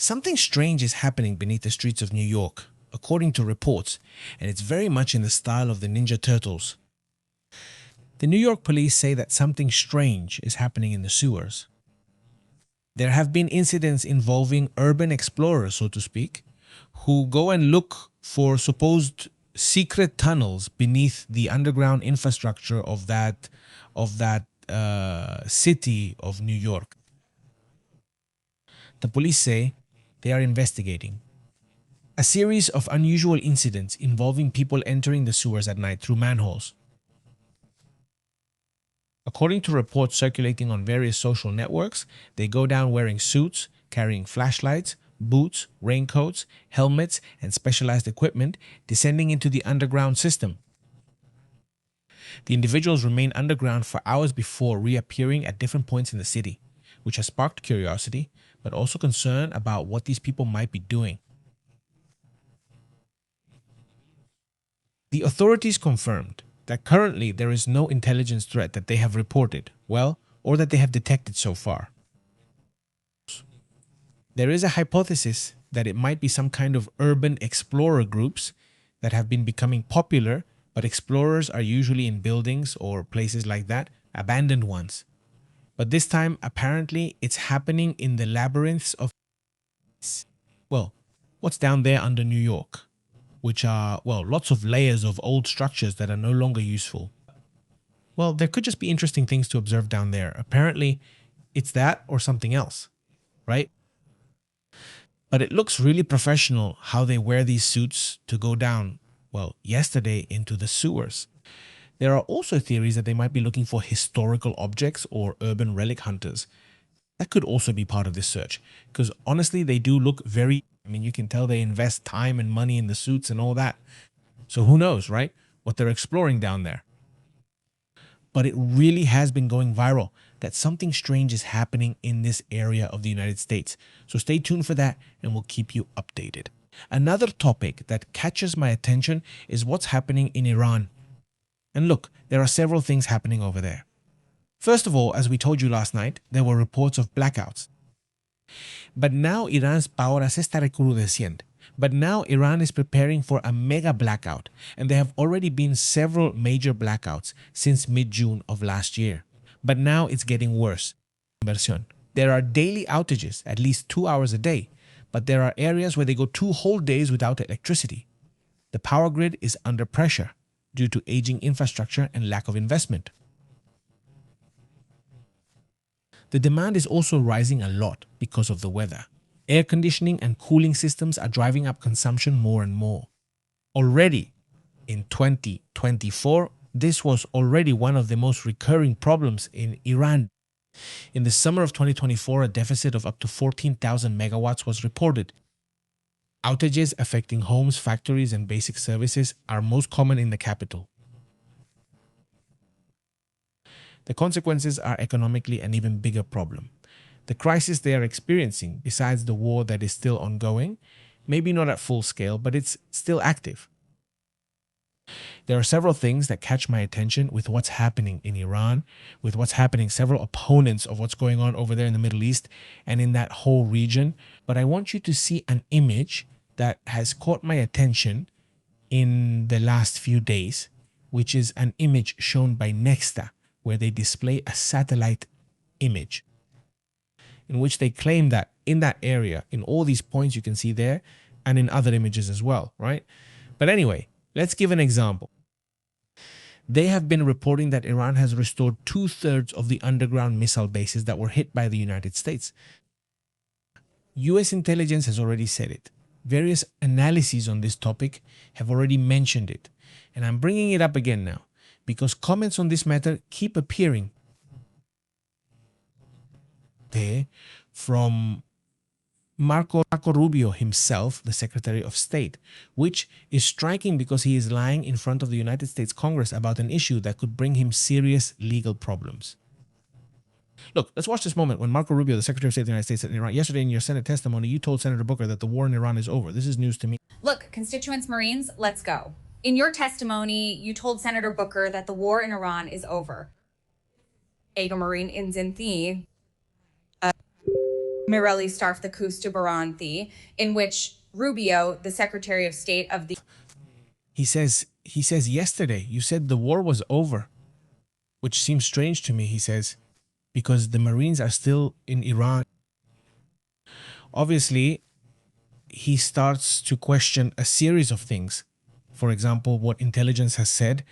Something strange is happening beneath the streets of New York, according to reports, and it's very much in the style of the Ninja Turtles. The New York police say that something strange is happening in the sewers. There have been incidents involving urban explorers, so to speak, who go and look for supposed secret tunnels beneath the underground infrastructure of that city of New York. The police say they are investigating a series of unusual incidents involving people entering the sewers at night through manholes. According to reports circulating on various social networks, they go down wearing suits, carrying flashlights, boots, raincoats, helmets, and specialized equipment, descending into the underground system. The individuals remain underground for hours before reappearing at different points in the city, which has sparked curiosity, but also concern about what these people might be doing. The authorities confirmed that currently there is no intelligence threat that they have reported, or that they have detected so far. There is a hypothesis that it might be some kind of urban explorer groups that have been becoming popular, but explorers are usually in buildings or places like that, abandoned ones. But this time, apparently, it's happening in the labyrinths of, what's down there under New York, which are, lots of layers of old structures that are no longer useful. Well, there could just be interesting things to observe down there. Apparently, it's that or something else, right? But it looks really professional how they wear these suits to go down, yesterday into the sewers. There are also theories that they might be looking for historical objects or urban relic hunters. That could also be part of this search, because honestly, they do look you can tell they invest time and money in the suits and all that. So who knows, right? What they're exploring down there. But it really has been going viral that something strange is happening in this area of the United States. So stay tuned for that and we'll keep you updated. Another topic that catches my attention is what's happening in Iran. And look, there are several things happening over there. First of all, as we told you last night, there were reports of blackouts. But now Iran's power se está recrudeciendo. But now Iran is preparing for a mega blackout, and there have already been several major blackouts since mid-June of last year. But now it's getting worse. There are daily outages, at least 2 hours a day, but there are areas where they go 2 whole days without electricity. The power grid is under pressure due to aging infrastructure and lack of investment. The demand is also rising a lot because of the weather. Air conditioning and cooling systems are driving up consumption more and more. Already in 2024, this was already one of the most recurring problems in Iran. In the summer of 2024, a deficit of up to 14,000 megawatts was reported. Outages affecting homes, factories, and basic services are most common in the capital. The consequences are economically an even bigger problem. The crisis they are experiencing, besides the war that is still ongoing, maybe not at full scale, but it's still active. There are several things that catch my attention with what's happening in Iran, with what's happening, several opponents of what's going on over there in the Middle East and in that whole region. But I want you to see an image that has caught my attention in the last few days, which is an image shown by Nexta, where they display a satellite image, in which they claim that in that area, in all these points you can see there, and in other images as well, right? But anyway, let's give an example. They have been reporting that Iran has restored 2/3 of the underground missile bases that were hit by the United States. US intelligence has already said it. Various analyses on this topic have already mentioned it. And I'm bringing it up again now, because comments on this matter keep appearing from Marco Rubio himself, the Secretary of State, which is striking because he is lying in front of the United States Congress about an issue that could bring him serious legal problems. Look, let's watch this moment when Marco Rubio, the Secretary of State of the United States, said in Iran, yesterday in your Senate testimony, you told Senator Booker that the war in Iran is over. This is news to me. Look, constituents, Marines, let's go. In your testimony, you told Senator Booker that the war in Iran is over. Ego Marine in Zinthi. Mirelli Starf the Kustu Baranthi, in which Rubio, the Secretary of State of the He says yesterday you said the war was over, which seems strange to me, he says, because the Marines are still in Iran. Obviously, he starts to question a series of things. For example, what intelligence has said,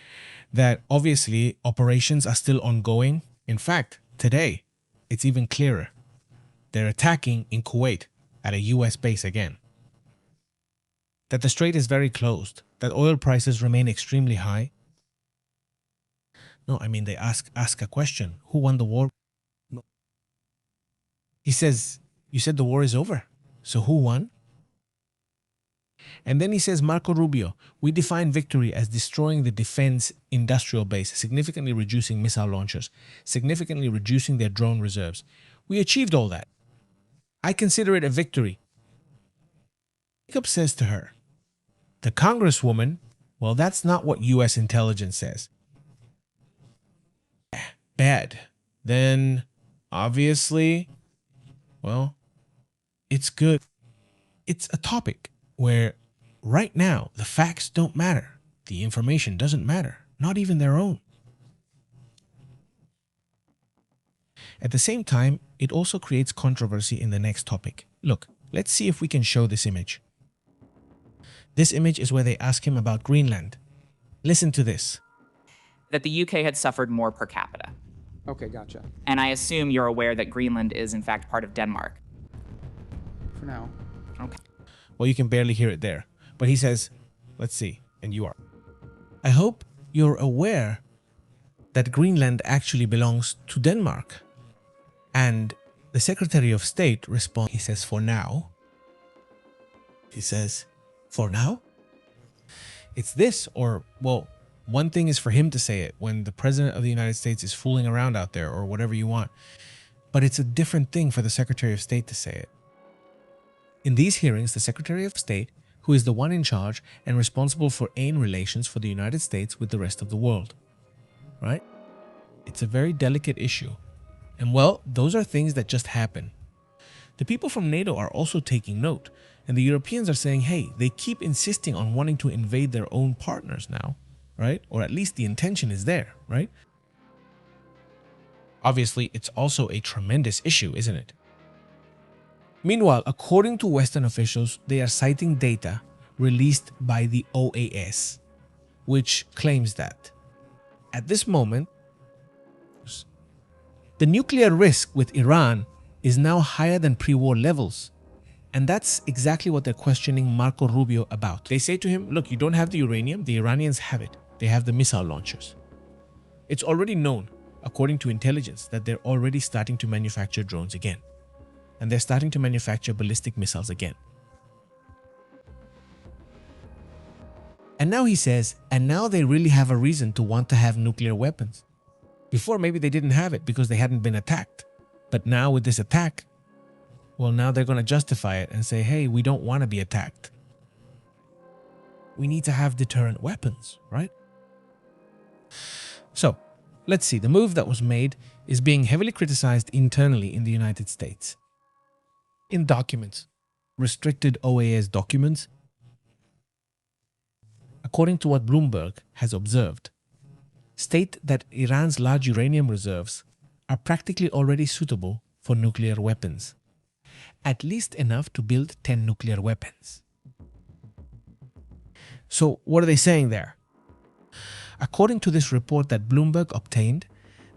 that obviously operations are still ongoing. In fact, today, it's even clearer. They're attacking in Kuwait at a US base again. That the strait is very closed, that oil prices remain extremely high. No, I mean, they ask a question. Who won the war? No. He says, you said the war is over. So who won? And then he says, Marco Rubio, we define victory as destroying the defense industrial base, significantly reducing missile launchers, significantly reducing their drone reserves. We achieved all that. I consider it a victory. Jacob says to her, the Congresswoman, well, that's not what U.S. intelligence says. Bad. Then, obviously, well, it's good. It's a topic where right now the facts don't matter. The information doesn't matter, not even their own. At the same time, it also creates controversy in the next topic. Look, let's see if we can show this image. This image is where they ask him about Greenland. Listen to this. That the UK had suffered more per capita. Okay, gotcha. And I assume you're aware that Greenland is in fact part of Denmark. For now. Okay. Well, you can barely hear it there. But he says, let's see, and you are. I hope you're aware that Greenland actually belongs to Denmark. And the Secretary of State responds, he says, for now. He says, for now? It's this, or, well, one thing is for him to say it when the President of the United States is fooling around out there or whatever you want. But it's a different thing for the Secretary of State to say it. In these hearings, the Secretary of State, who is the one in charge and responsible for AIM relations for the United States with the rest of the world, right? It's a very delicate issue. And well, those are things that just happen. The people from NATO are also taking note, and the Europeans are saying, hey, they keep insisting on wanting to invade their own partners now, right? Or at least the intention is there, right? Obviously, it's also a tremendous issue, isn't it? Meanwhile, according to Western officials, they are citing data released by the OAS, which claims that at this moment, the nuclear risk with Iran is now higher than pre-war levels. And that's exactly what they're questioning Marco Rubio about. They say to him, look, you don't have the uranium, the Iranians have it. They have the missile launchers. It's already known, according to intelligence, that they're already starting to manufacture drones again. And they're starting to manufacture ballistic missiles again. And now he says, and now they really have a reason to want to have nuclear weapons. Before, maybe they didn't have it because they hadn't been attacked. But now with this attack, well, now they're going to justify it and say, hey, we don't want to be attacked. We need to have deterrent weapons, right? So, let's see. The move that was made is being heavily criticized internally in the United States. In documents, restricted OAS documents, according to what Bloomberg has observed, state that Iran's large uranium reserves are practically already suitable for nuclear weapons. At least enough to build 10 nuclear weapons. So what are they saying there? According to this report that Bloomberg obtained,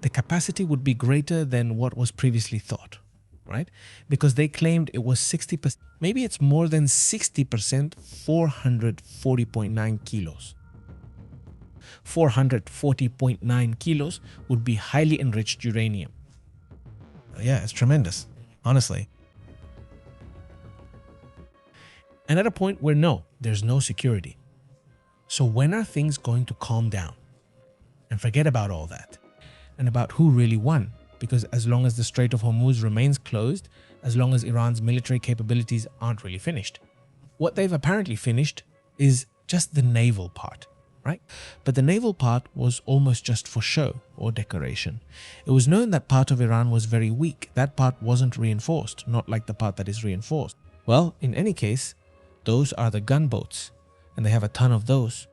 the capacity would be greater than what was previously thought, right? Because they claimed it was 60%, maybe it's more than 60%, 440.9 kilos. 440.9 kilos would be highly enriched uranium. Yeah, it's tremendous, honestly. And at a point where no, there's no security. So when are things going to calm down? And forget about all that. And about who really won. Because as long as the Strait of Hormuz remains closed, as long as Iran's military capabilities aren't really finished. What they've apparently finished is just the naval part. right? But the naval part was almost just for show or decoration. It was known that part of Iran was very weak. That part wasn't reinforced, not like the part that is reinforced. Well, in any case, those are the gunboats, and they have a ton of those.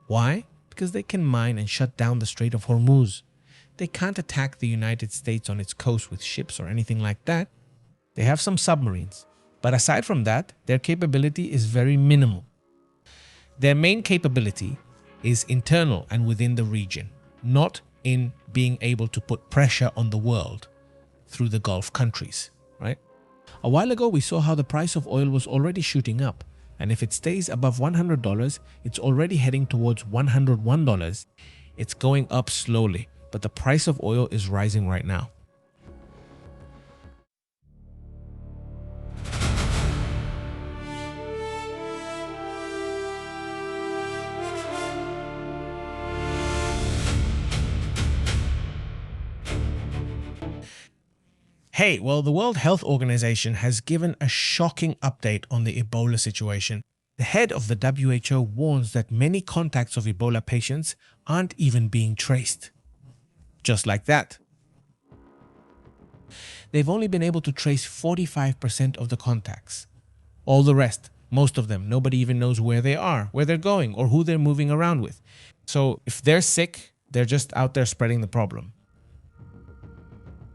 Why? Because they can mine and shut down the Strait of Hormuz. They can't attack the United States on its coast with ships or anything like that. They have some submarines. But aside from that, their capability is very minimal. Their main capability is internal and within the region, not in being able to put pressure on the world through the Gulf countries, right? A while ago, we saw how the price of oil was already shooting up. And if it stays above $100, it's already heading towards $101. It's going up slowly, but the price of oil is rising right now. Hey, well, the World Health Organization has given a shocking update on the Ebola situation. The head of the WHO warns that many contacts of Ebola patients aren't even being traced. Just like that. They've only been able to trace 45% of the contacts. All the rest, most of them, nobody even knows where they are, where they're going, or who they're moving around with. So if they're sick, they're just out there spreading the problem.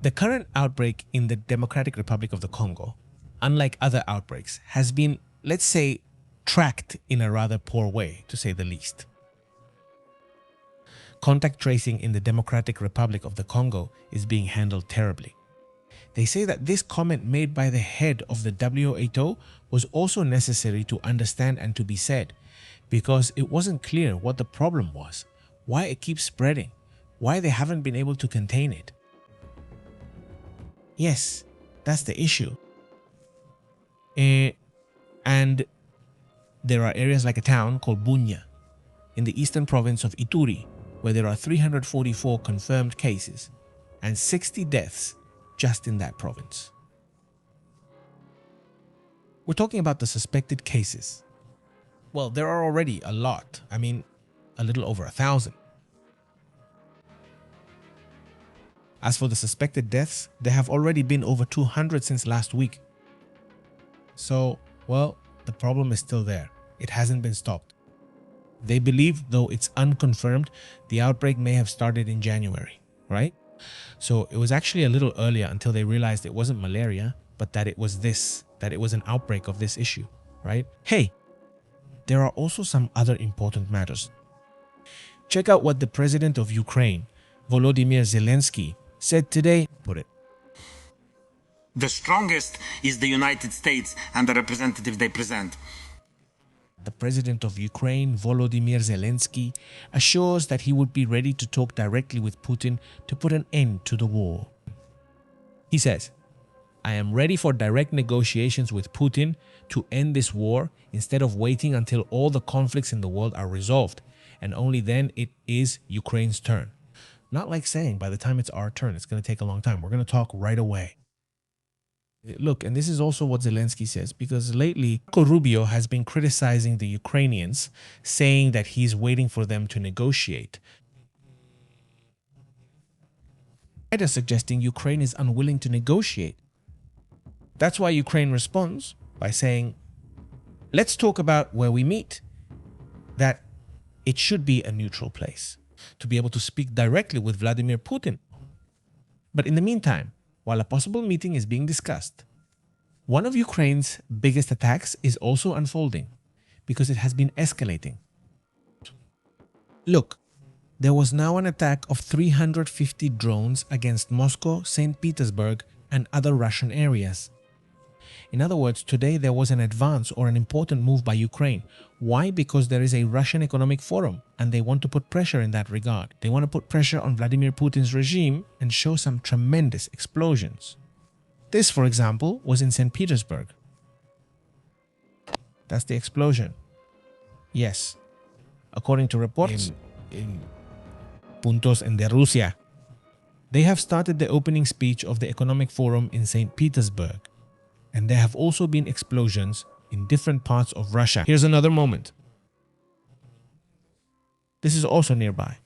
The current outbreak in the Democratic Republic of the Congo, unlike other outbreaks, has been, let's say, tracked in a rather poor way, to say the least. Contact tracing in the Democratic Republic of the Congo is being handled terribly. They say that this comment made by the head of the WHO was also necessary to understand and to be said, because it wasn't clear what the problem was, why it keeps spreading, why they haven't been able to contain it. Yes, that's the issue. And there are areas like a town called Bunya in the eastern province of Ituri, where there are 344 confirmed cases and 60 deaths just in that province. We're talking about the suspected cases. Well, there are already a lot. I mean, a little over 1,000. As for the suspected deaths, there have already been over 200 since last week. So, well, the problem is still there. It hasn't been stopped. They believe, though it's unconfirmed, the outbreak may have started in January, right? So it was actually a little earlier until they realized it wasn't malaria, but that it was this, that it was an outbreak of this issue, right? Hey, there are also some other important matters. Check out what the president of Ukraine, Volodymyr Zelensky, said today. Put it. The strongest is the United States and the representative they present. The president of Ukraine, Volodymyr Zelensky, assures that he would be ready to talk directly with Putin to put an end to the war. He says, "I am ready for direct negotiations with Putin to end this war instead of waiting until all the conflicts in the world are resolved, and only then it is Ukraine's turn." Not like saying by the time it's our turn, it's going to take a long time. We're going to talk right away. Look, and this is also what Zelensky says, because lately Marco Rubio has been criticizing the Ukrainians, saying that he's waiting for them to negotiate. Either suggesting Ukraine is unwilling to negotiate. That's why Ukraine responds by saying, let's talk about where we meet. That it should be a neutral place, to be able to speak directly with Vladimir Putin. But in the meantime, while a possible meeting is being discussed, one of Ukraine's biggest attacks is also unfolding because it has been escalating. Look, there was now an attack of 350 drones against Moscow, St. Petersburg, and other Russian areas. In other words, today there was an advance or an important move by Ukraine. Why? Because there is a Russian economic forum and they want to put pressure in that regard. They want to put pressure on Vladimir Putin's regime and show some tremendous explosions. This, for example, was in St. Petersburg. That's the explosion. Yes. According to reports in Puntos en de Rusia, they have started the opening speech of the Economic Forum in St. Petersburg. And there have also been explosions in different parts of Russia. Here's another moment. This is also nearby.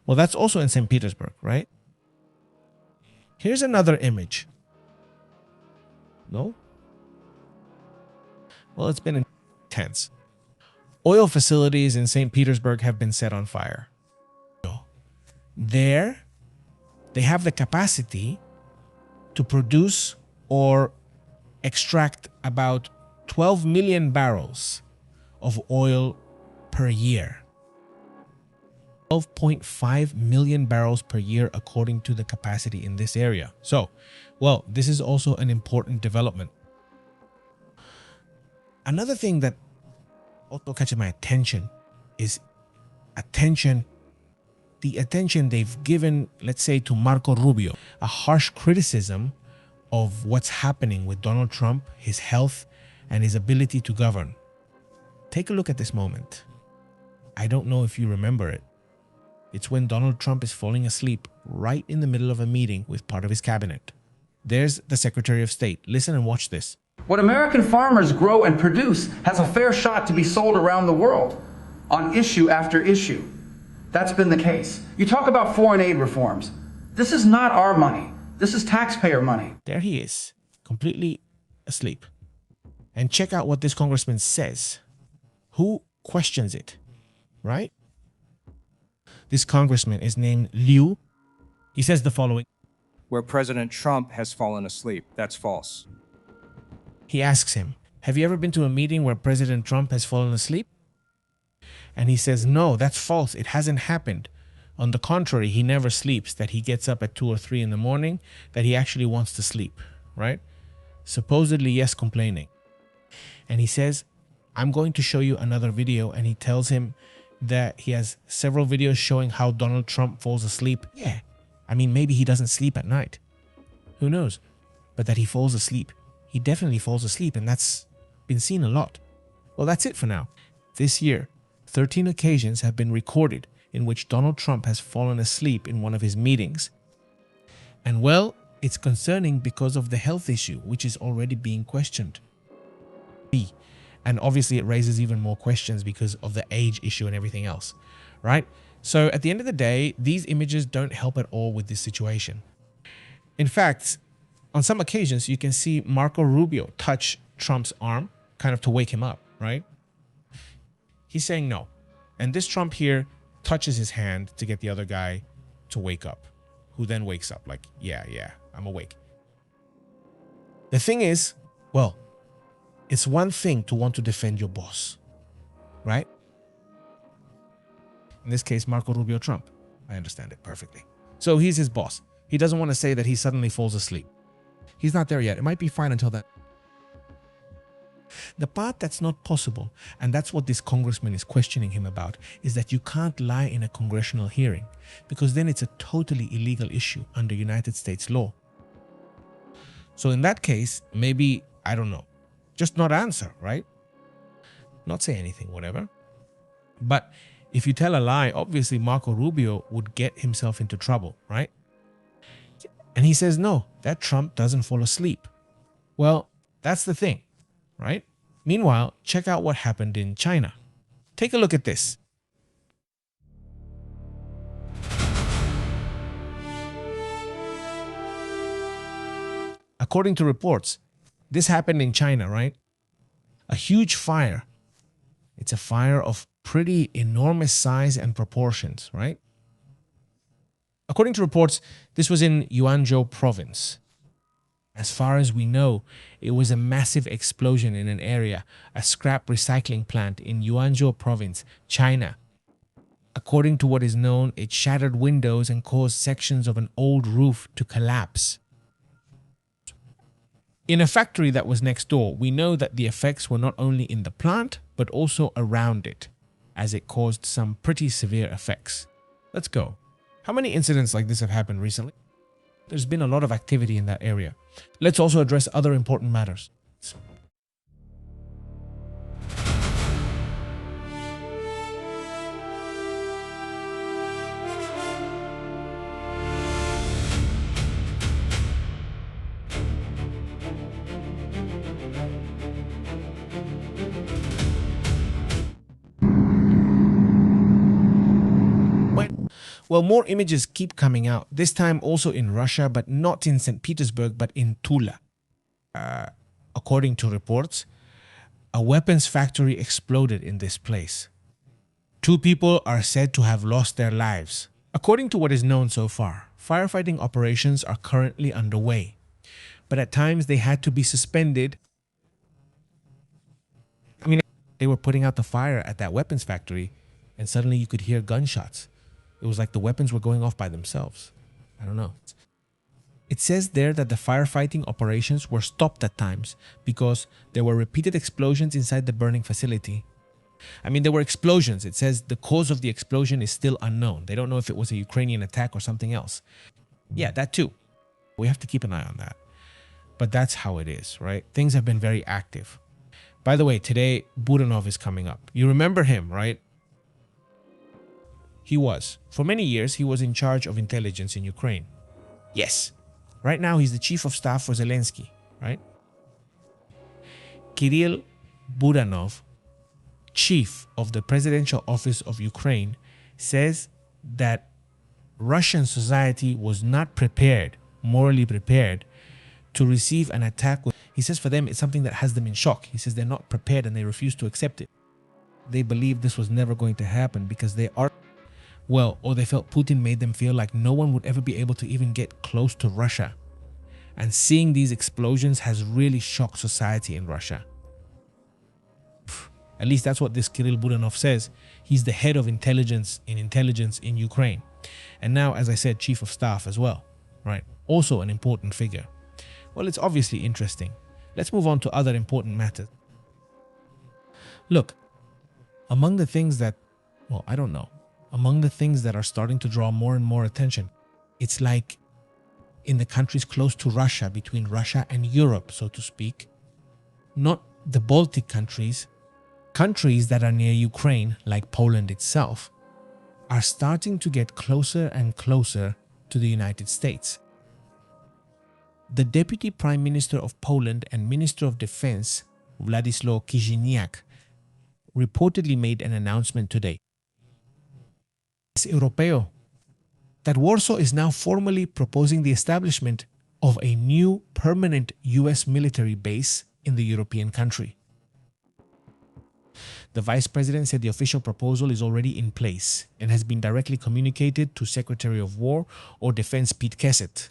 Well, that's also in St. Petersburg, right? Here's another image. No? Well, it's been intense. Oil facilities in St. Petersburg have been set on fire. There, they have the capacity to produce or extract about 12 million barrels of oil per year. 12.5 million barrels per year according to the capacity in this area. So, well, this is also an important development. Another thing that also catches my attention is the attention they've given, let's say, to Marco Rubio, a harsh criticism of what's happening with Donald Trump, his health, and his ability to govern. Take a look at this moment. I don't know if you remember it. It's when Donald Trump is falling asleep right in the middle of a meeting with part of his cabinet. There's the Secretary of State. Listen and watch this. What American farmers grow and produce has a fair shot to be sold around the world on issue after issue. That's been the case. You talk about foreign aid reforms. This is not our money. This is taxpayer money. There he is, completely asleep. And check out what this congressman says. Who questions it, right? This congressman is named Liu. He says the following. Where President Trump has fallen asleep. That's false. He asks him, have you ever been to a meeting where President Trump has fallen asleep? And he says, no, that's false. It hasn't happened. On the contrary, he never sleeps, that he gets up at 2 or 3 in the morning, that he actually wants to sleep, right? Supposedly, yes, complaining. And he says, I'm going to show you another video. And he tells him that he has several videos showing how Donald Trump falls asleep. Yeah, I mean, maybe he doesn't sleep at night. Who knows? But that he falls asleep. He definitely falls asleep, and that's been seen a lot. Well, that's it for now. This year, 13 occasions have been recorded in which Donald Trump has fallen asleep in one of his meetings. And well, it's concerning because of the health issue, which is already being questioned. And obviously it raises even more questions because of the age issue and everything else, right? So at the end of the day, these images don't help at all with this situation. In fact, on some occasions, you can see Marco Rubio touch Trump's arm, kind of to wake him up, right? He's saying no. And this Trump here touches his hand to get the other guy to wake up, who then wakes up like, yeah, I'm awake. The thing is, well, it's one thing to want to defend your boss, right? In this case, Marco Rubio Trump. I understand it perfectly. So he's his boss. He doesn't want to say that he suddenly falls asleep. He's not there yet. It might be fine until then. The part that's not possible, and that's what this congressman is questioning him about, is that you can't lie in a congressional hearing, because then it's a totally illegal issue under United States law. So in that case, maybe, I don't know, just not answer, right? Not say anything, whatever. But if you tell a lie, obviously Marco Rubio would get himself into trouble, right? And he says, no, that Trump doesn't fall asleep. Well, that's the thing, right? Meanwhile, check out what happened in China. Take a look at this. According to reports, this happened in China, right? A huge fire. It's a fire of pretty enormous size and proportions, right? According to reports, this was in Yuanzhou province. As far as we know, it was a massive explosion in an area, a scrap recycling plant in Yuanzhou province, China. According to what is known, it shattered windows and caused sections of an old roof to collapse. In a factory that was next door, we know that the effects were not only in the plant, but also around it, as it caused some pretty severe effects. Let's go. How many incidents like this have happened recently? There's been a lot of activity in that area. Let's also address other important matters. Well, more images keep coming out, this time also in Russia, but not in St. Petersburg, but in Tula. According to reports, a weapons factory exploded in this place. 2 people are said to have lost their lives. According to what is known so far, firefighting operations are currently underway, but at times they had to be suspended. I mean, they were putting out the fire at that weapons factory, and suddenly you could hear gunshots. It was like the weapons were going off by themselves. I don't know. It says there that the firefighting operations were stopped at times because there were repeated explosions inside the burning facility. I mean, there were explosions. It says the cause of the explosion is still unknown. They don't know if it was a Ukrainian attack or something else. Yeah, that too. We have to keep an eye on that. But that's how it is, right? Things have been very active. By the way, today, Budanov is coming up. You remember him, right? For many years, he was in charge of intelligence in Ukraine. Yes. Right now, he's the chief of staff for Zelensky, right? Kirill Budanov, chief of the presidential office of Ukraine, says that Russian society was not prepared, morally prepared, to receive an attack. He says for them, it's something that has them in shock. He says they're not prepared and they refuse to accept it. They believe this was never going to happen because they are, or they felt Putin made them feel like no one would ever be able to even get close to Russia. And seeing these explosions has really shocked society in Russia. At least that's what this Kirill Budanov says. He's the head of intelligence in Ukraine. And now, as I said, chief of staff as well, right? Also an important figure. Well, it's obviously interesting. Let's move on to other important matters. Look, among the things that, among the things that are starting to draw more and more attention, it's like in the countries close to Russia, between Russia and Europe, so to speak, not the Baltic countries, countries that are near Ukraine, like Poland itself, are starting to get closer and closer to the United States. The Deputy Prime Minister of Poland and Minister of Defense, Władysław Kisziniak, reportedly made an announcement today. Europeo, that Warsaw is now formally proposing the establishment of a new permanent US military base in the European country. The Vice President said the official proposal is already in place and has been directly communicated to Secretary of War or Defense Pete Kesset.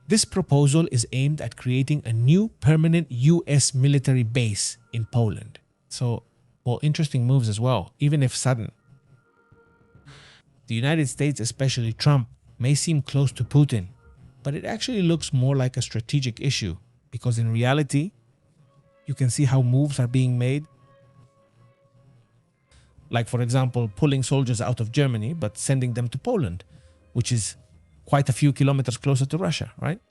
This proposal is aimed at creating a new permanent US military base in Poland. So, interesting moves as well, even if sudden. The United States, especially Trump, may seem close to Putin, but it actually looks more like a strategic issue because in reality, you can see how moves are being made. Like, for example, pulling soldiers out of Germany, but sending them to Poland, which is quite a few kilometers closer to Russia, right?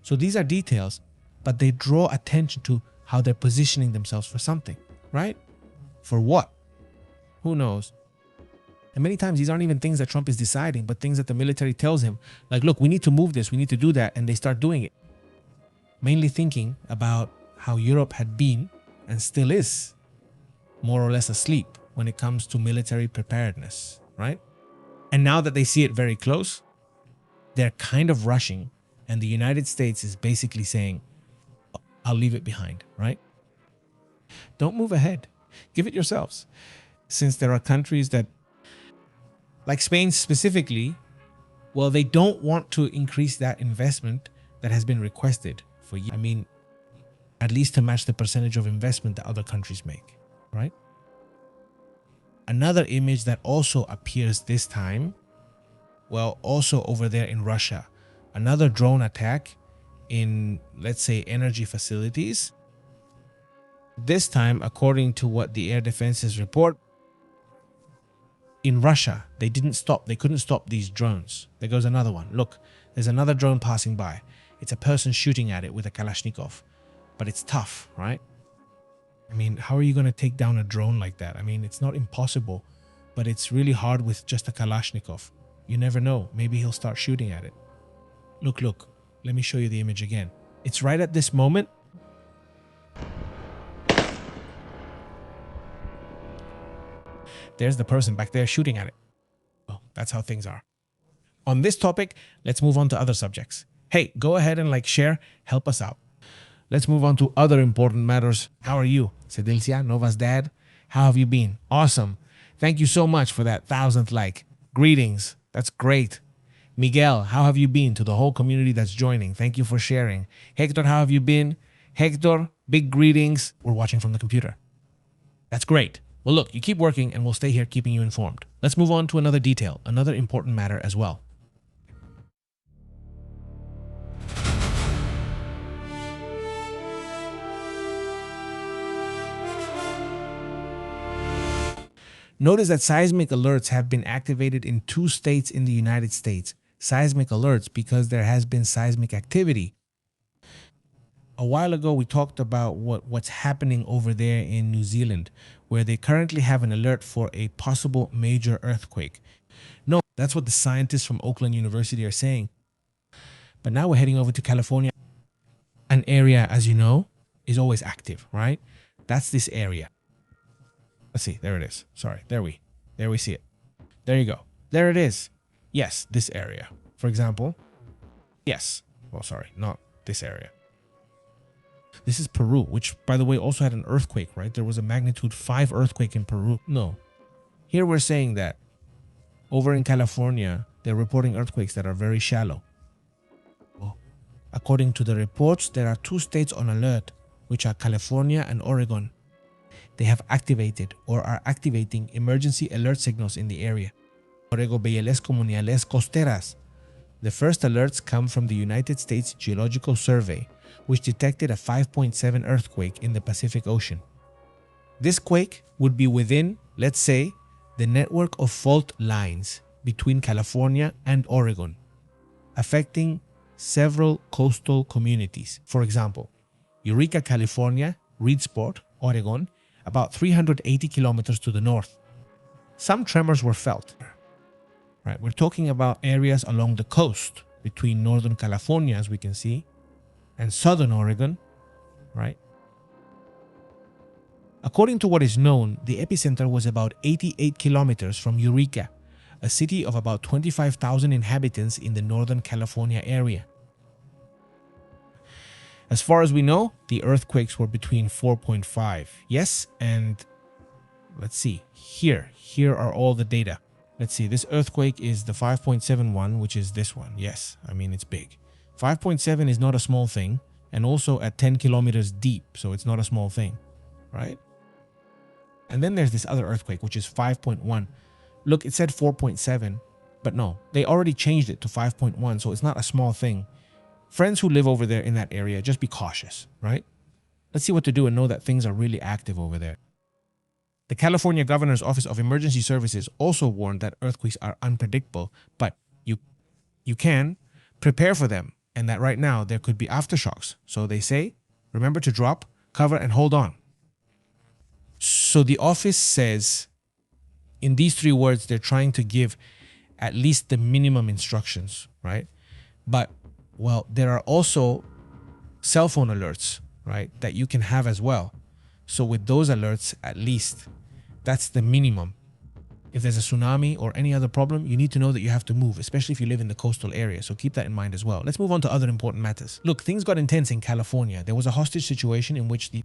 So these are details, but they draw attention to how they're positioning themselves for something, right? For what? Who knows? And many times these aren't even things that Trump is deciding, but things that the military tells him, like, look, we need to move this, we need to do that, and they start doing it. Mainly thinking about how Europe had been, and still is, more or less asleep when it comes to military preparedness, right? And now that they see it very close, they're kind of rushing, and the United States is basically saying, I'll leave it behind, right? Don't move ahead. Give it yourselves. Since there are countries that, like Spain specifically, they don't want to increase that investment that has been requested for years. I mean, at least to match the percentage of investment that other countries make, right? Another image that also appears this time, also over there in Russia, another drone attack in, let's say, energy facilities. This time, according to what the air defenses report, in Russia, they couldn't stop these drones. There goes another one. Look, there's another drone passing by. It's a person shooting at it with a Kalashnikov, but it's tough, right? I mean, how are you going to take down a drone like that? I mean, it's not impossible, but it's really hard with just a Kalashnikov. You never know. Maybe he'll start shooting at it. Look. Let me show you the image again. It's right at this moment. There's the person back there shooting at it. That's how things are. On this topic, let's move on to other subjects. Hey, go ahead and share, help us out. Let's move on to other important matters. How are you? Sedilcia, Nova's dad. How have you been? Awesome. Thank you so much for that 1,000th like. Greetings. That's great. Miguel, how have you been? To the whole community that's joining, thank you for sharing. Hector, how have you been? Hector, big greetings. We're watching from the computer. That's great. Well, look, you keep working and we'll stay here keeping you informed. Let's move on to another detail, another important matter as well. Notice that seismic alerts have been activated in 2 states in the United States. Seismic alerts because there has been seismic activity. A while ago, we talked about what's happening over there in New Zealand, where they currently have an alert for a possible major earthquake. No, that's what the scientists from Oakland University are saying. But now we're heading over to California. An area, as you know, is always active, right? That's this area. Let's see, there it is. Sorry, there we see it. There you go. There it is. Yes, this area. For example, yes. Well, sorry, not this area. This is Peru, which, by the way, also had an earthquake, right? There was a magnitude 5 earthquake in Peru. No. Here we're saying that over in California, they're reporting earthquakes that are very shallow. Well, according to the reports, there are 2 states on alert, which are California and Oregon. They have activated or are activating emergency alert signals in the area. Orego Bieles Comunales Costeras. The first alerts come from the United States Geological Survey, which detected a 5.7 earthquake in the Pacific Ocean. This quake would be within, let's say, the network of fault lines between California and Oregon, affecting several coastal communities. For example, Eureka, California, Reedsport, Oregon, about 380 kilometers to the north. Some tremors were felt. Right, we're talking about areas along the coast between northern California, as we can see, and southern Oregon, right? According to what is known, the epicenter was about 88 kilometers from Eureka, a city of about 25,000 inhabitants in the northern California area. As far as we know, the earthquakes were between 4.5. Yes, and let's see. Here are all the data. Let's see, this earthquake is the 5.71, which is this one. Yes, I mean, it's big. 5.7 is not a small thing, and also at 10 kilometers deep, so it's not a small thing, right? And then there's this other earthquake, which is 5.1. Look, it said 4.7, but no, they already changed it to 5.1, so it's not a small thing. Friends who live over there in that area, just be cautious, right? Let's see what to do and know that things are really active over there. The California Governor's Office of Emergency Services also warned that earthquakes are unpredictable, but you can prepare for them, and that right now there could be aftershocks. So they say, remember to drop, cover, and hold on. So the office says, in these 3 words, they're trying to give at least the minimum instructions, right? But, well, there are also cell phone alerts, right, that you can have as well. So with those alerts, at least, that's the minimum. If there's a tsunami or any other problem, you need to know that you have to move, especially if you live in the coastal area. So keep that in mind as well. Let's move on to other important matters. Look, things got intense in California. There was a hostage situation in which the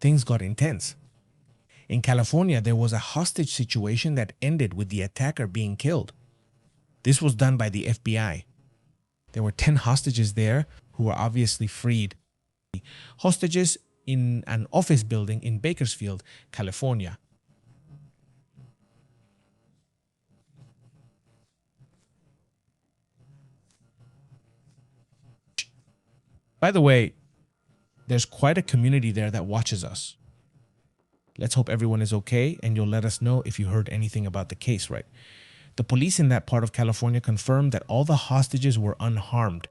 things got intense. In California, there was a hostage situation that ended with the attacker being killed. This was done by the FBI. There were 10 hostages there who were obviously freed. Hostages in an office building in Bakersfield, California. By the way, there's quite a community there that watches us. Let's hope everyone is okay, and you'll let us know if you heard anything about the case, right? The police in that part of California confirmed that all the hostages were unharmed.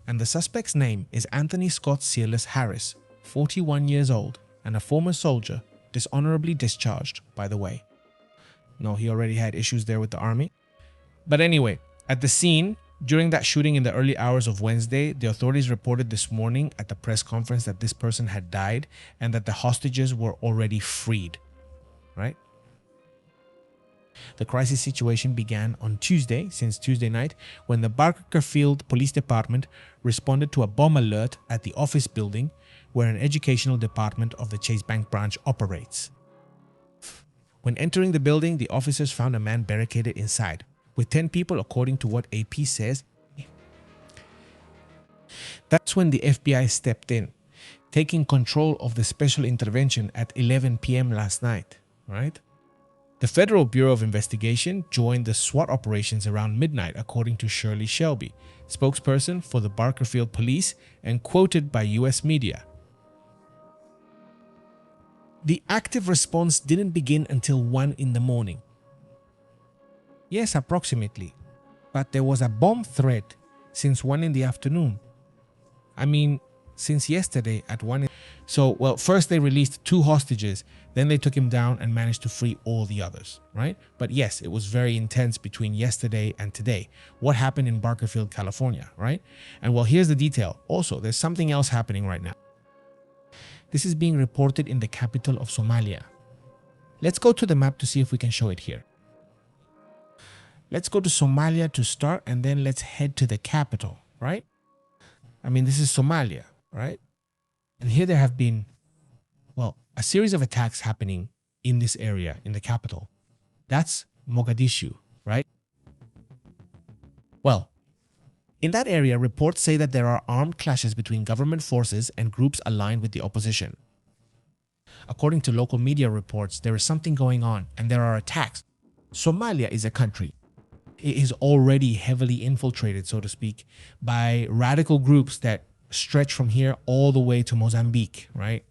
and the suspect's name is Anthony Scott Searles Harris, 41 years old and a former soldier, dishonorably discharged, by the way. No, he already had issues there with the army. But anyway, at the scene, during that shooting in the early hours of Wednesday, the authorities reported this morning at the press conference that this person had died and that the hostages were already freed, right? The crisis situation began on Tuesday, since Tuesday night, when the Bakersfield Police Department responded to a bomb alert at the office building where an educational department of the Chase Bank branch operates. When entering the building, the officers found a man barricaded inside, with 10 people according to what AP says. That's when the FBI stepped in, taking control of the special intervention at 11 p.m. last night, right? The Federal Bureau of Investigation joined the SWAT operations around midnight, according to Shirley Shelby, spokesperson for the Bakersfield Police and quoted by US media. The active response didn't begin until 1 in the morning. Yes, approximately. But there was a bomb threat since 1 in the afternoon. I mean, since yesterday at 1. So, well, first they released 2 hostages, then they took him down and managed to free all the others, right? But yes, it was very intense between yesterday and today. What happened in Bakersfield, California, right? And well, here's the detail. Also, there's something else happening right now. This is being reported in the capital of Somalia. Let's go to the map to see if we can show it here. Let's go to Somalia to start, and then let's head to the capital, right? I mean, this is Somalia, right? And here there have been, well, a series of attacks happening in this area, in the capital. That's Mogadishu, right? Well, in that area, reports say that there are armed clashes between government forces and groups aligned with the opposition. According to local media reports, there is something going on and there are attacks. Somalia is a country. It is already heavily infiltrated, so to speak, by radical groups that stretch from here all the way to Mozambique, right?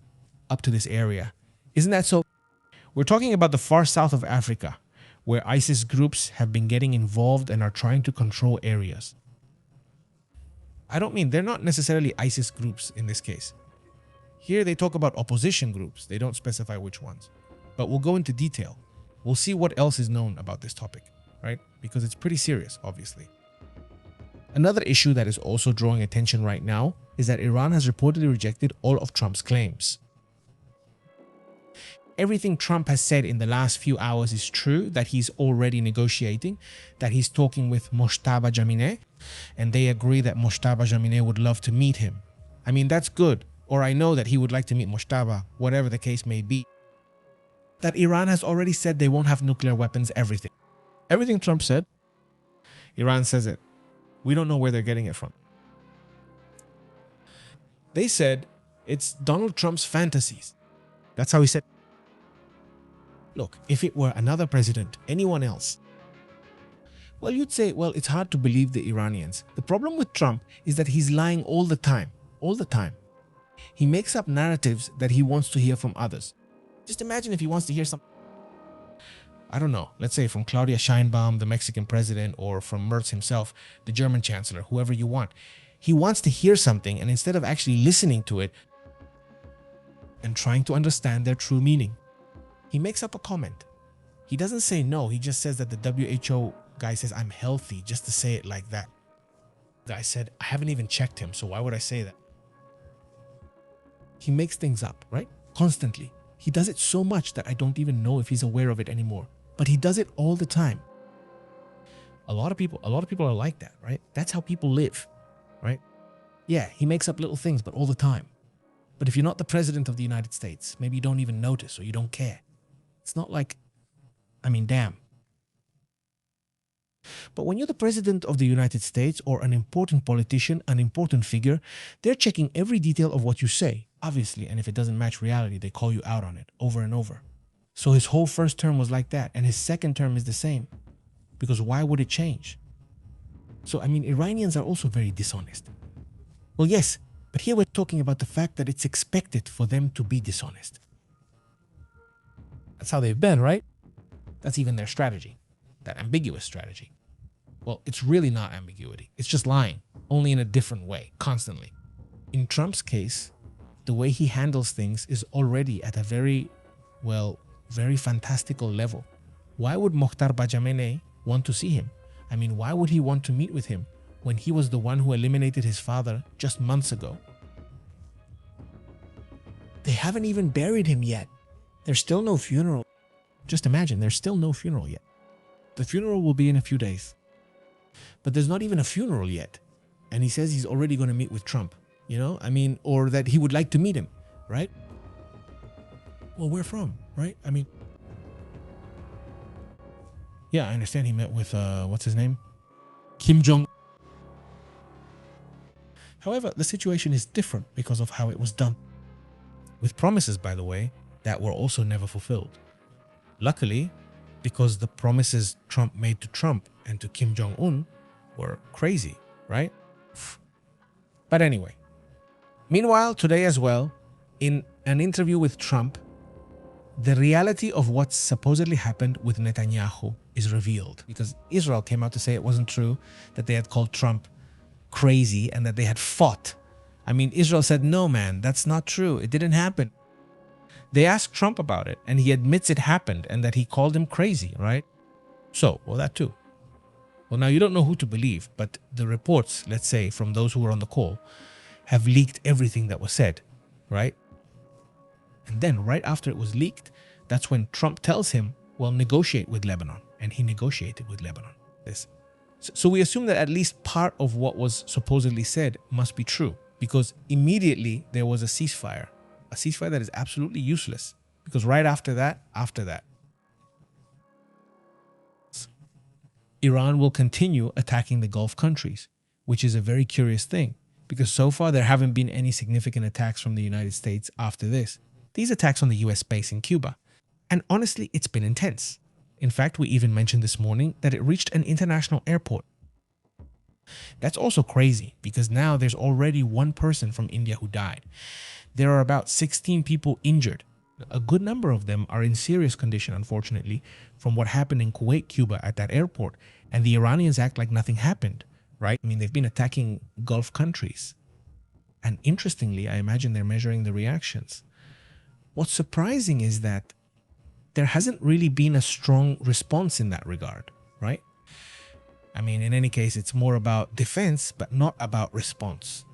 Up to this area. Isn't that so? We're talking about the far south of Africa, where ISIS groups have been getting involved and are trying to control areas. I don't mean, they're not necessarily ISIS groups in this case. Here they talk about opposition groups. They don't specify which ones. But we'll go into detail. We'll see what else is known about this topic, right? Because it's pretty serious, obviously. Another issue that is also drawing attention right now is that Iran has reportedly rejected all of Trump's claims. Everything Trump has said in the last few hours is true, that he's already negotiating, that he's talking with Mojtaba Jamineh, and they agree that Mojtaba Jamineh would love to meet him. I mean, that's good. Or I know that he would like to meet Mojtaba, whatever the case may be. That Iran has already said they won't have nuclear weapons, everything. Everything Trump said, Iran says it. We don't know where they're getting it from. They said it's Donald Trump's fantasies. That's how he said. Look, if it were another president, anyone else, well, you'd say, well, it's hard to believe the Iranians. The problem with Trump is that he's lying all the time. All the time. He makes up narratives that he wants to hear from others. Just imagine if he wants to hear some, I don't know, let's say from Claudia Sheinbaum, the Mexican president, or from Merz himself, the German chancellor, whoever you want. He wants to hear something, and instead of actually listening to it and trying to understand their true meaning, he makes up a comment. He doesn't say no, he just says that the WHO guy says, I'm healthy, just to say it like that. The guy said, I haven't even checked him, so why would I say that? He makes things up, right? Constantly. He does it so much that I don't even know if he's aware of it anymore. But he does it all the time. A lot of people are like that, right? That's how people live, right? Yeah, he makes up little things, but all the time. But if you're not the president of the United States, maybe you don't even notice or you don't care. It's not like, I mean, damn. But when you're the president of the United States or an important politician, an important figure, they're checking every detail of what you say, obviously. And if it doesn't match reality, they call you out on it over and over. So his whole first term was like that. And his second term is the same. Because why would it change? So, I mean, Iranians are also very dishonest. Well, yes, but here we're talking about the fact that it's expected for them to be dishonest. That's how they've been, right? That's even their strategy, that ambiguous strategy. Well, it's really not ambiguity. It's just lying, only in a different way, constantly. In Trump's case, the way he handles things is already at a very fantastical level. Why would Mokhtar Bajamene want to see him? I mean, why would he want to meet with him when he was the one who eliminated his father just months ago? They haven't even buried him yet. There's still no funeral. Just imagine, there's still no funeral yet. The funeral will be in a few days. But there's not even a funeral yet. And he says he's already going to meet with Trump, you know? I mean, or that he would like to meet him, right? Well, where from, right? I mean, yeah, I understand he met with, what's his name? Kim Jong. However, the situation is different because of how it was done. With promises, by the way, that were also never fulfilled. Luckily, because the promises Trump made to Trump and to Kim Jong-un were crazy, right? But anyway, meanwhile, today as well, in an interview with Trump, the reality of what supposedly happened with Netanyahu is revealed because Israel came out to say it wasn't true, that they had called Trump crazy and that they had fought. I mean, Israel said, no, man, that's not true. It didn't happen. They asked Trump about it and he admits it happened and that he called him crazy, right? So, well, that too. Well, now you don't know who to believe, but the reports, let's say, from those who were on the call, have leaked everything that was said, right? And then right after it was leaked, that's when Trump tells him, well, negotiate with Lebanon. And he negotiated with Lebanon. So we assume that at least part of what was supposedly said must be true because immediately there was a ceasefire that is absolutely useless because right after that, Iran will continue attacking the Gulf countries, which is a very curious thing because so far there haven't been any significant attacks from the United States after this. These attacks on the US base in Cuba. And honestly, it's been intense. In fact, we even mentioned this morning that it reached an international airport. That's also crazy because now there's already one person from India who died. There are about 16 people injured. A good number of them are in serious condition, unfortunately, from what happened in Kuwait, Cuba at that airport. And the Iranians act like nothing happened, right? I mean, they've been attacking Gulf countries. And interestingly, I imagine they're measuring the reactions. What's surprising is that there hasn't really been a strong response in that regard, right? I mean, in any case, it's more about defense, but not about response.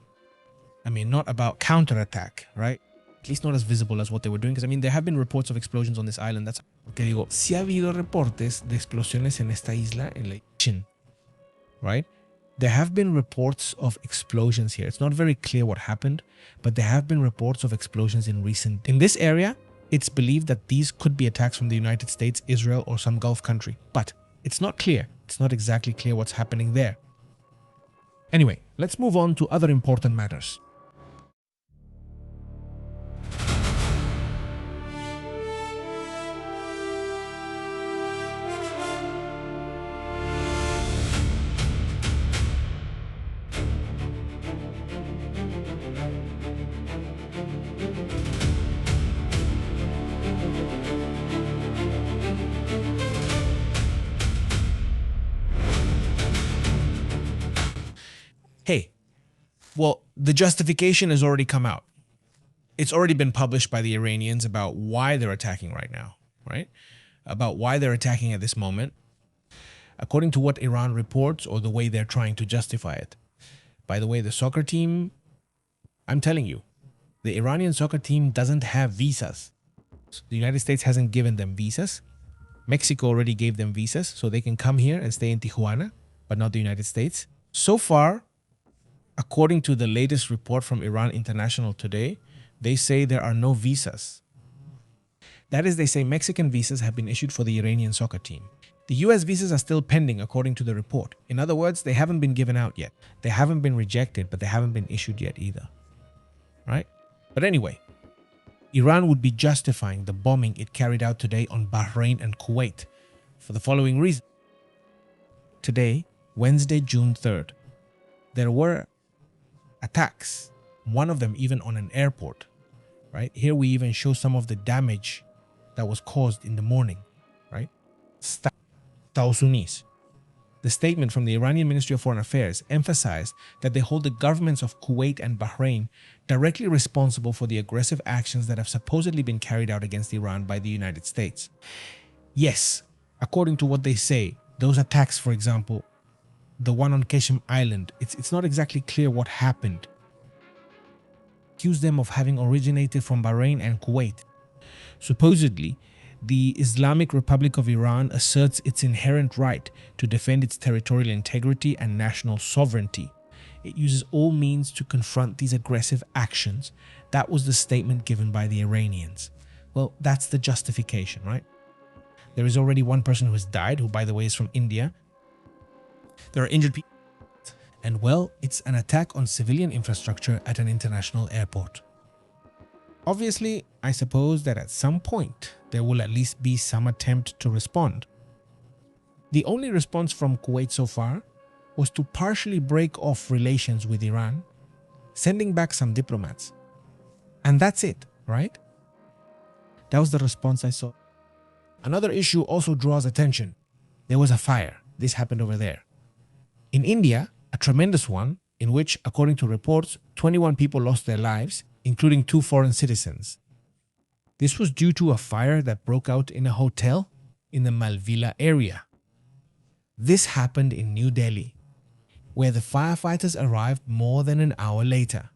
I mean, not about counterattack, right? At least not as visible as what they were doing. Because, I mean, there have been reports of explosions on this island. That's porque digo, si ha habido reportes de explosiones en esta isla, en la Chin, right? There have been reports of explosions here. It's not very clear what happened, but there have been reports of explosions in this area. It's believed that these could be attacks from the United States, Israel, or some Gulf country, but it's not clear. It's not exactly clear what's happening there. Anyway, let's move on to other important matters. Hey, well, the justification has already come out. It's already been published by the Iranians about why they're attacking right now, right? About why they're attacking at this moment, according to what Iran reports or the way they're trying to justify it. By the way, the soccer team, I'm telling you, the Iranian soccer team doesn't have visas. The United States hasn't given them visas. Mexico already gave them visas, so they can come here and stay in Tijuana, but not the United States. So far, according to the latest report from Iran International today, they say there are no visas. That is, they say Mexican visas have been issued for the Iranian soccer team. The US visas are still pending according to the report. In other words, they haven't been given out yet. They haven't been rejected, but they haven't been issued yet either. Right? But anyway, Iran would be justifying the bombing it carried out today on Bahrain and Kuwait for the following reason. Today, Wednesday, June 3rd, there were attacks, one of them even on an airport, right? Here we even show some of the damage that was caused in the morning, right? Estados Unidos. The statement from the Iranian Ministry of Foreign Affairs emphasized that they hold the governments of Kuwait and Bahrain directly responsible for the aggressive actions that have supposedly been carried out against Iran by the United States. Yes, according to what they say, those attacks, for example, the one on Qasem Island, it's not exactly clear what happened. Accuse them of having originated from Bahrain and Kuwait. Supposedly, the Islamic Republic of Iran asserts its inherent right to defend its territorial integrity and national sovereignty. It uses all means to confront these aggressive actions. That was the statement given by the Iranians. Well, that's the justification, right? There is already one person who has died, who by the way is from India. There are injured people. And well, it's an attack on civilian infrastructure at an international airport. Obviously, I suppose that at some point, there will at least be some attempt to respond. The only response from Kuwait so far was to partially break off relations with Iran, sending back some diplomats. And that's it, right? That was the response I saw. Another issue also draws attention. There was a fire. This happened over there. In India, a tremendous one, in which, according to reports, 21 people lost their lives, including 2 foreign citizens. This was due to a fire that broke out in a hotel in the Malvila area. This happened in New Delhi, where the firefighters arrived more than an hour later.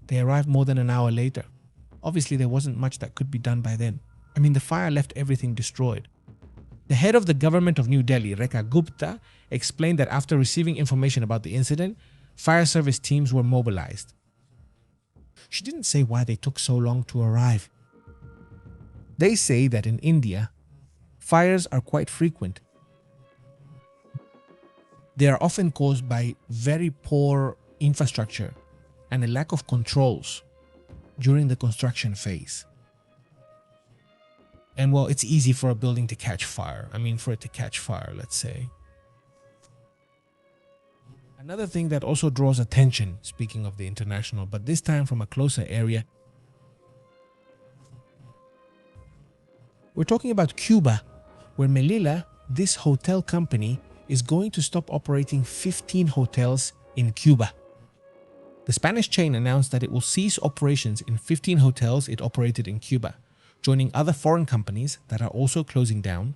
They arrived more than an hour later. Obviously, there wasn't much that could be done by then. I mean, the fire left everything destroyed. The head of the government of New Delhi, Rekha Gupta, explained that after receiving information about the incident, fire service teams were mobilized. She didn't say why they took so long to arrive. They say that in India, fires are quite frequent. They are often caused by very poor infrastructure and a lack of controls during the construction phase. And well, it's easy for a building to catch fire. I mean, for it to catch fire, let's say. Another thing that also draws attention, speaking of the international, but this time from a closer area, we're talking about Cuba, where Melilla, this hotel company, is going to stop operating 15 hotels in Cuba. The Spanish chain announced that it will cease operations in 15 hotels it operated in Cuba, joining other foreign companies that are also closing down.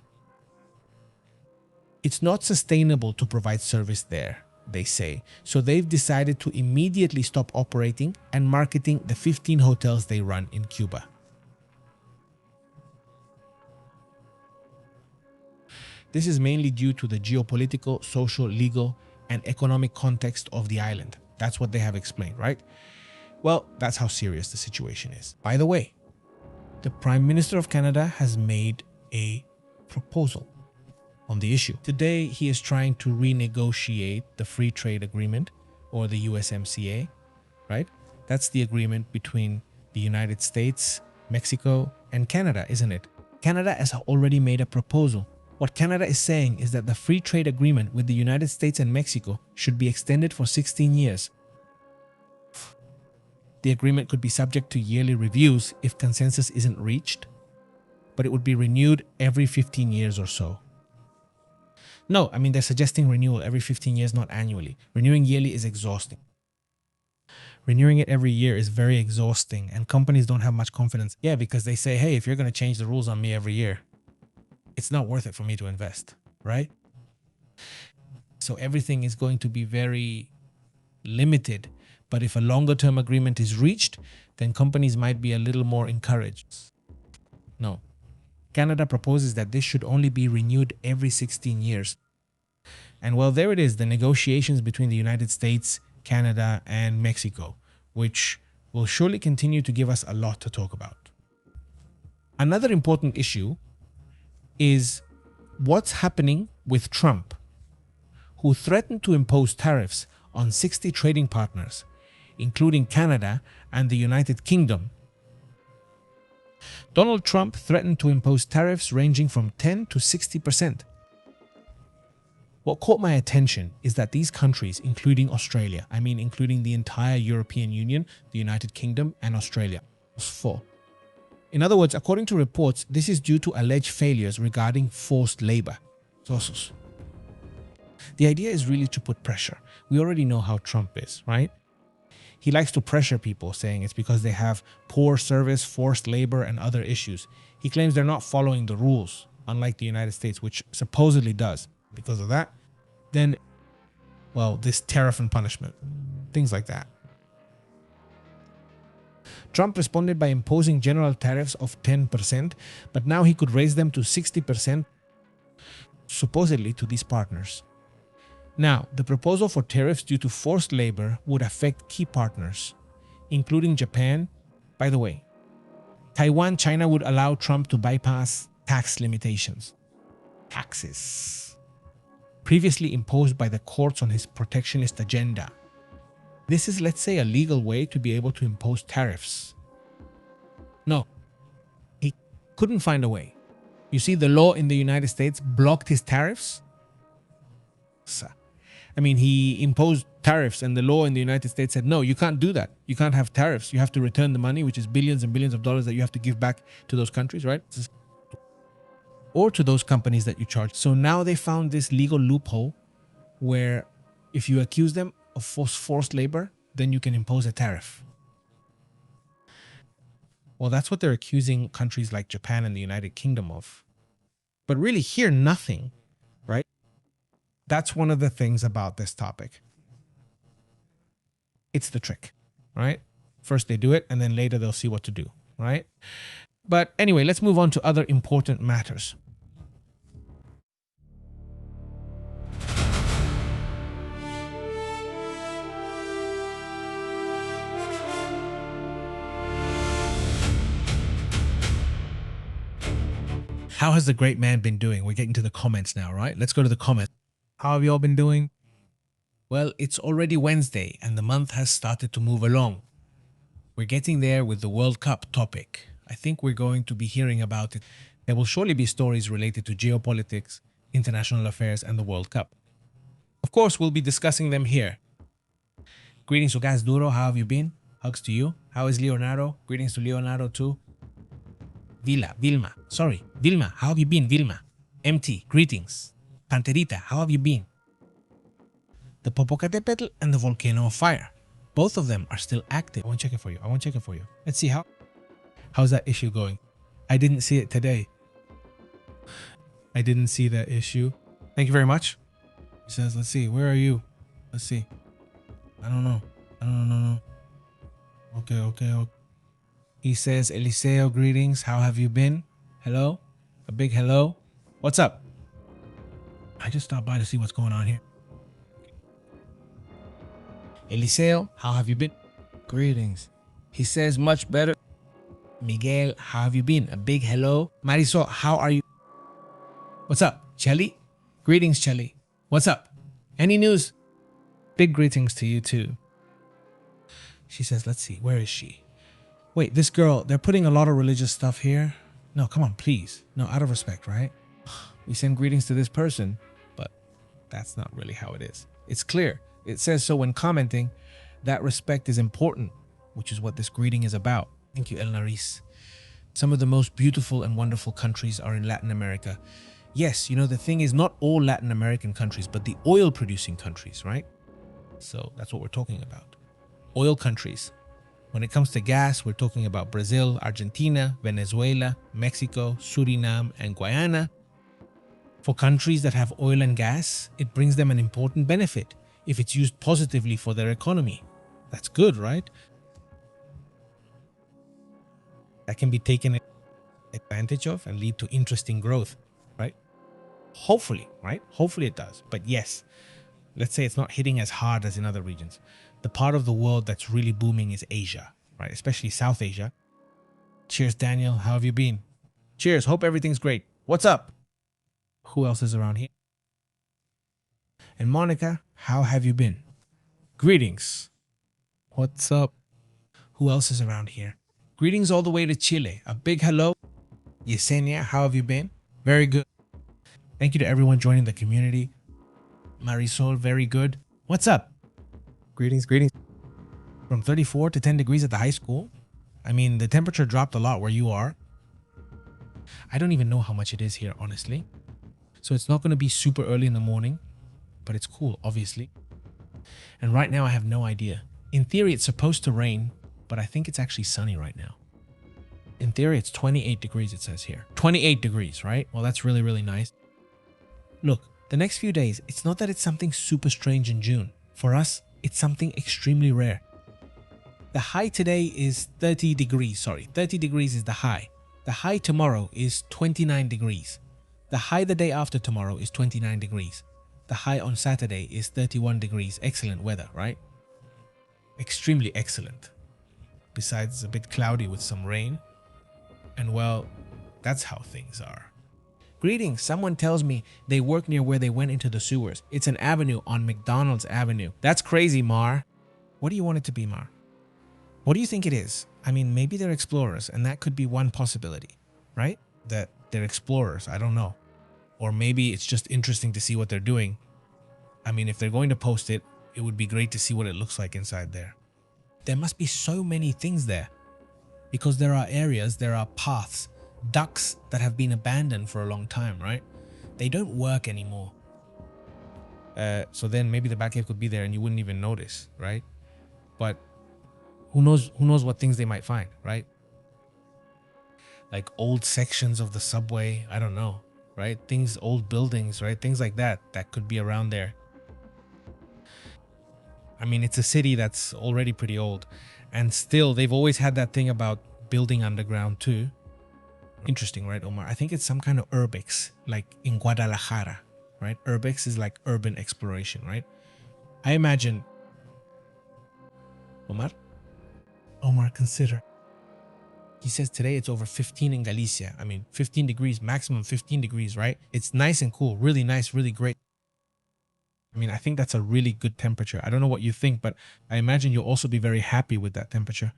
It's not sustainable to provide service there, they say, so they've decided to immediately stop operating and marketing the 15 hotels they run in Cuba. This is mainly due to the geopolitical, social, legal, and economic context of the island. That's what they have explained, right? Well, that's how serious the situation is. By the way, the Prime Minister of Canada has made a proposal on the issue. Today, he is trying to renegotiate the Free Trade Agreement, or the USMCA, right? That's the agreement between the United States, Mexico, and Canada, isn't it? Canada has already made a proposal. What Canada is saying is that the free trade agreement with the United States and Mexico should be extended for 16 years. The agreement could be subject to yearly reviews if consensus isn't reached, but it would be renewed every 15 years or so. No, I mean, they're suggesting renewal every 15 years, not annually. Renewing yearly is exhausting. Renewing it every year is very exhausting, and companies don't have much confidence. Yeah, because they say, hey, if you're going to change the rules on me every year, it's not worth it for me to invest, right? So everything is going to be very limited. But if a longer term agreement is reached, then companies might be a little more encouraged. No. Canada proposes that this should only be renewed every 16 years. And well, there it is, the negotiations between the United States, Canada, and Mexico, which will surely continue to give us a lot to talk about. Another important issue is what's happening with Trump, who threatened to impose tariffs on 60 trading partners, including Canada and the United Kingdom. Donald Trump threatened to impose tariffs ranging from 10 to 60%. What caught my attention is that these countries, including Australia, I mean including the entire European Union, the United Kingdom, and Australia, was 4. In other words, according to reports, this is due to alleged failures regarding forced labor. Sources. The idea is really to put pressure. We already know how Trump is, right? He likes to pressure people, saying it's because they have poor service, forced labor, and other issues. He claims they're not following the rules, unlike the United States, which supposedly does. Because of that, then, well, this tariff and punishment, things like that. Trump responded by imposing general tariffs of 10%, but now he could raise them to 60%, supposedly to these partners. Now, the proposal for tariffs due to forced labor would affect key partners, including Japan. By the way, Taiwan, China would allow Trump to bypass tax limitations, taxes, previously imposed by the courts on his protectionist agenda. This is, let's say, a legal way to be able to impose tariffs. No, he couldn't find a way. You see, the law in the United States blocked his tariffs. I mean, he imposed tariffs and the law in the United States said, no, you can't do that. You can't have tariffs. You have to return the money, which is billions and billions of dollars that you have to give back to those countries, right? Or to those companies that you charge. So now they found this legal loophole where if you accuse them of forced labor, then you can impose a tariff. Well, that's what they're accusing countries like Japan and the United Kingdom of. But really here, nothing, right? That's one of the things about this topic. It's the trick, right? First they do it and then later they'll see what to do, right? But anyway, let's move on to other important matters. How has the great man been doing? We're getting to the comments now, right? Let's go to the comments. How have you all been doing? Well, it's already Wednesday and the month has started to move along. We're getting there with the World Cup topic. I think we're going to be hearing about it. There will surely be stories related to geopolitics, international affairs, and the World Cup. Of course, we'll be discussing them here. Greetings to Gas Duro. How have you been? Hugs to you. How is Leonardo? Greetings to Leonardo too. Vilma. How have you been, Vilma? MT, greetings. Panterita, how have you been? The Popocatépetl and the volcano of fire. Both of them are still active. I want to check it for you. Let's see how's that issue going. I didn't see it today. I didn't see that issue. Thank you very much. He says, let's see, where are you? Let's see. I don't know. Okay. He says, Eliseo, greetings. How have you been? Hello? A big hello? What's up? I just stopped by to see what's going on here. Eliseo, how have you been? Greetings. He says, much better. Miguel, how have you been? A big hello. Marisol, how are you? What's up? Chelly? Greetings, Chelly. What's up? Any news? Big greetings to you too. She says, let's see, where is she? Wait, this girl, they're putting a lot of religious stuff here. No, come on, please. No, out of respect, right? We send greetings to this person, but that's not really how it is. It's clear. It says so when commenting, that respect is important, which is what this greeting is about. Thank you, El Nariz. Some of the most beautiful and wonderful countries are in Latin America. Yes, you know, the thing is not all Latin American countries, but the oil producing countries, right? So that's what we're talking about. Oil countries. When it comes to gas, we're talking about Brazil, Argentina, Venezuela, Mexico, Suriname, and Guyana. For countries that have oil and gas, it brings them an important benefit if it's used positively for their economy. That's good, right? That can be taken advantage of and lead to interesting growth, right? Hopefully, right? Hopefully it does. But yes, let's say it's not hitting as hard as in other regions. The part of the world that's really booming is Asia, right? Especially South Asia. Cheers, Daniel. How have you been? Cheers. Hope everything's great. What's up? Who else is around here? And Monica, how have you been? Greetings. What's up? Who else is around here? Greetings all the way to Chile. A big hello. Yesenia, how have you been? Very good. Thank you to everyone joining the community. Marisol, very good. What's up? Greetings. From 34 to 10 degrees at the high school. I mean, the temperature dropped a lot where you are. I don't even know how much it is here, honestly. So it's not going to be super early in the morning. but it's cool, obviously. And right now I have no idea. In theory, it's supposed to rain, but I think it's actually sunny right now. In theory, it's 28 degrees, it says here. 28 degrees, right? Well, that's really, really nice. Look, the next few days, it's not that it's something super strange in June. For us, it's something extremely rare. The high today is 30 degrees, sorry. 30 degrees is the high. The high tomorrow is 29 degrees. The high the day after tomorrow is 29 degrees. The high on Saturday is 31 degrees. Excellent weather, right? Extremely excellent. Besides, it's a bit cloudy with some rain. And well, that's how things are. Greetings, someone tells me they work near where they went into the sewers. It's an avenue on McDonald's Avenue. That's crazy, Mar. What do you want it to be, Mar? What do you think it is? I mean, maybe they're explorers, and that could be one possibility, right? That they're explorers, I don't know. Or maybe it's just interesting to see what they're doing. I mean, if they're going to post it, it would be great to see what it looks like inside there. There must be so many things there. Because there are areas, there are paths, ducts that have been abandoned for a long time, right? They don't work anymore. So then maybe the Batcave could be there and you wouldn't even notice, right? But who knows what things they might find, right? Like old sections of the subway, I don't know, right? Things, old buildings, right? Things like that could be around there. I mean, it's a city that's already pretty old. And still, they've always had that thing about building underground too. Interesting, right, Omar? I think it's some kind of urbex, like in Guadalajara, right? Urbex is like urban exploration, right? I imagine... Omar, consider. He says today it's over 15 in Galicia. I mean, 15 degrees, maximum 15 degrees, right? It's nice and cool, really nice, really great. I mean, I think that's a really good temperature. I don't know what you think, but I imagine you'll also be very happy with that temperature.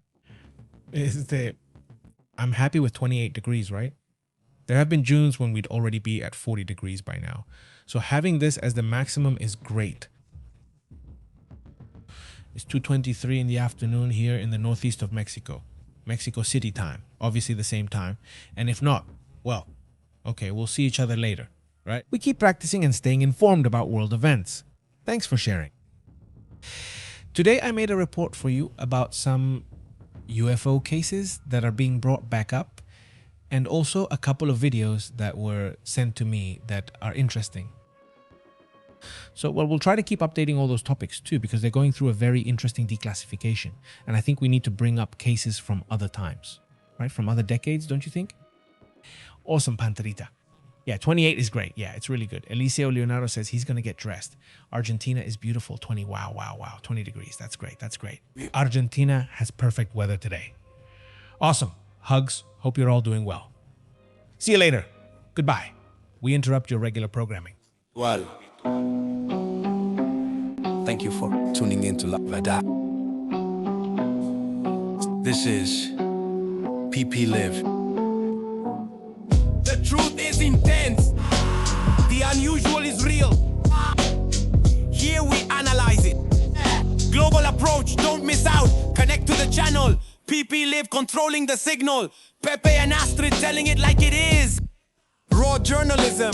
I'm happy with 28 degrees, right? There have been Junes when we'd already be at 40 degrees by now. So having this as the maximum is great. It's 2:23 in the afternoon here in the northeast of Mexico. Mexico City time, obviously the same time. And if not, well, okay, we'll see each other later, right? We keep practicing and staying informed about world events. Thanks for sharing. Today I made a report for you about some UFO cases that are being brought back up, and also a couple of videos that were sent to me that are interesting. So, well, we'll try to keep updating all those topics too, because they're going through a very interesting declassification. And I think we need to bring up cases from other times, right? From other decades, don't you think? Awesome, Panterita. Yeah, 28 is great. Yeah, it's really good. Eliseo Leonardo says he's going to get dressed. Argentina is beautiful. 20, wow. 20 degrees. That's great. That's great. Argentina has perfect weather today. Awesome. Hugs. Hope you're all doing well. See you later. Goodbye. We interrupt your regular programming. Well, thank you for tuning in to La Verdad. This is PP Live. The truth is intense. The unusual is real. Here we analyze it. Global approach, don't miss out. Connect to the channel. PP Live controlling the signal. Pepe and Astrid telling it like it is. Raw journalism.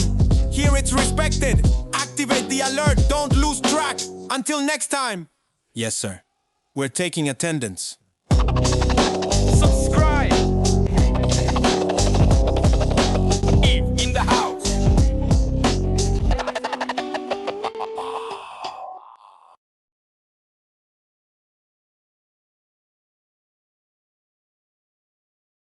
Here it's respected. Activate the alert, don't lose track. Until next time. Yes, sir. We're taking attendance.